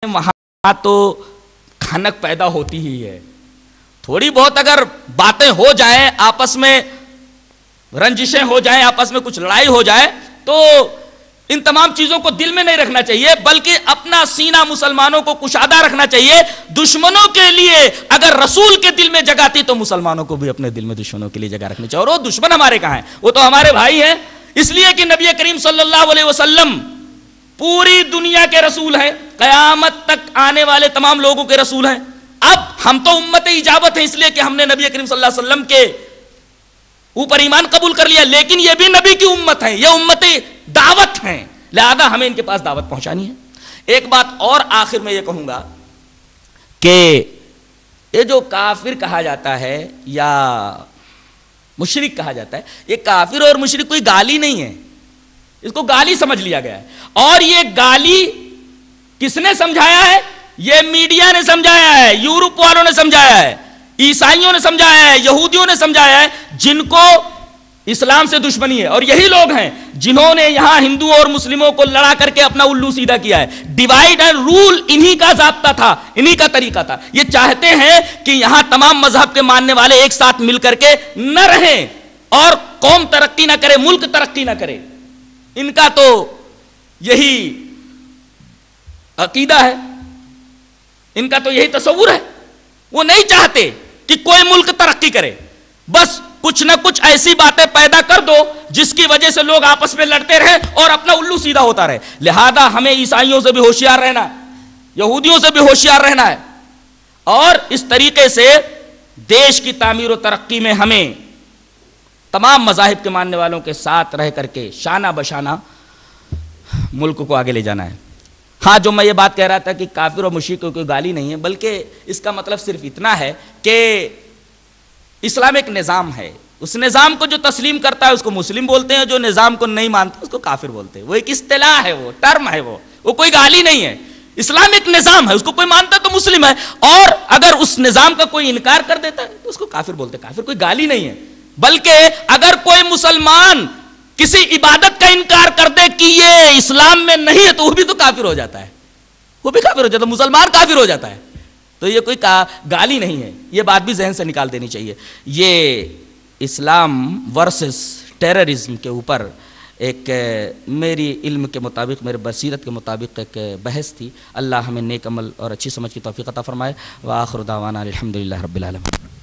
وہاں تو کھنک پیدا ہوتی ہی ہے. تھوڑی بہت اگر باتیں ہو جائیں، آپس میں رنجشیں ہو جائیں، آپس میں کچھ لڑائی ہو جائے، تو ان تمام چیزوں کو دل میں نہیں رکھنا چاہیے، بلکہ اپنا سینہ مسلمانوں کو کشادہ رکھنا چاہیے. دشمنوں کے لیے اگر رسول کے دل میں جگہ تھی تو مسلمانوں کو بھی اپنے دل میں دشمنوں کے لیے جگہ رکھنی چاہیے. اور وہ دشمن ہمارے کہاں ہیں؟ وہ تو ہمارے بھائی ہیں، اس لیے کہ نبی کریم صلی اللہ علیہ وسلم پوری دنیا کے رسول ہیں، قیامت تک آنے والے تمام لوگوں کے رسول ہیں. اب ہم تو امت اجابت ہیں، اس لیے کہ ہم نے نبی کریم صلی اللہ علیہ وسلم کے اوپر ایمان قبول کر لیا، لیکن یہ بھی نبی کی امت ہے، یہ امت دعوت ہیں، لہذا ہمیں ان کے پاس دعوت پہنچانی ہے. ایک بات اور آخر میں یہ کہوں گا کہ یہ جو کافر کہا جاتا ہے یا مشرک کہا جاتا ہے، یہ کافر اور مشرک کوئی گالی نہیں ہے، اس کو گالی سمجھ لیا گیا ہے. اور یہ گالی کس نے سمجھایا ہے؟ یہ میڈیا نے سمجھایا ہے، یورپ والوں نے سمجھایا ہے، عیسائیوں نے سمجھایا ہے، یہودیوں نے سمجھایا ہے، جن کو اسلام سے دشمنی ہے. اور یہی لوگ ہیں جنہوں نے یہاں ہندوؤں اور مسلموں کو لڑا کر کے اپنا الو سیدھا کیا ہے. ڈیوائیڈ اینڈ رول انہی کا ضابطہ تھا، انہی کا طریقہ تھا. یہ چاہتے ہیں کہ یہاں تمام مذہب کے ماننے والے ایک ساتھ مل کر کے نہ رہیں اور قوم ترقی نہ کرے، ملک ترقی نہ کرے. ان کا تو یہی عقیدہ ہے، ان کا تو یہی تصور ہے. وہ نہیں چاہتے کہ کوئی ملک ترقی کرے، بس کچھ نہ کچھ ایسی باتیں پیدا کر دو جس کی وجہ سے لوگ آپس میں لڑتے رہے اور اپنا الو سیدھا ہوتا رہے. لہذا ہمیں عیسائیوں سے بھی ہوشیار رہنا ہے، یہودیوں سے بھی ہوشیار رہنا ہے، اور اس طریقے سے دیش کی تعمیر و ترقی میں ہمیں تمام مذاہب کے ماننے والوں کے ساتھ رہ کر کے شانہ بشانہ ملک کو آگے لے جانا ہے. ہاں، جو میں یہ بات کہہ رہا تھا کہ کافر اور مشرک کو کوئی گالی نہیں ہے، بلکہ اس کا مطلب صرف اتنا ہے کہ اسلام ایک نظام ہے، اس نظام کو جو تسلیم کرتا ہے اس کو مسلم بولتے ہیں، جو نظام کو نہیں مانتا اس کو کافر بولتے ہیں. وہ ایک اصطلاح ہے، وہ ٹرم ہے، وہ کوئی گالی نہیں ہے. اسلام ایک نظام ہے، اس کو کوئی مانتا تو مسلم ہے، اور اگر اس نظام کا کوئی انکار کر دیتا ہے تو اس کو کافر بولتے ہیں. کافر کوئی گالی نہیں ہے، بلکہ اگر کوئی مسلمان کسی عبادت کا انکار کر دے کہ یہ اسلام میں نہیں ہے تو وہ بھی تو کافر ہو جاتا ہے، وہ بھی کافر ہو جاتا ہے، مسلمان کافر ہو جاتا ہے. تو یہ کوئی گالی نہیں ہے، یہ بات بھی ذہن سے نکال دینی چاہیے. یہ اسلام ورسز ٹیررزم کے اوپر ایک میری علم کے مطابق، میرے بصیرت کے مطابق ایک بحث تھی. اللہ ہمیں نیک عمل اور اچھی سمجھ کی توفیق عطا فرمائے. وآخر دعوانا الحمدللہ رب العالمین.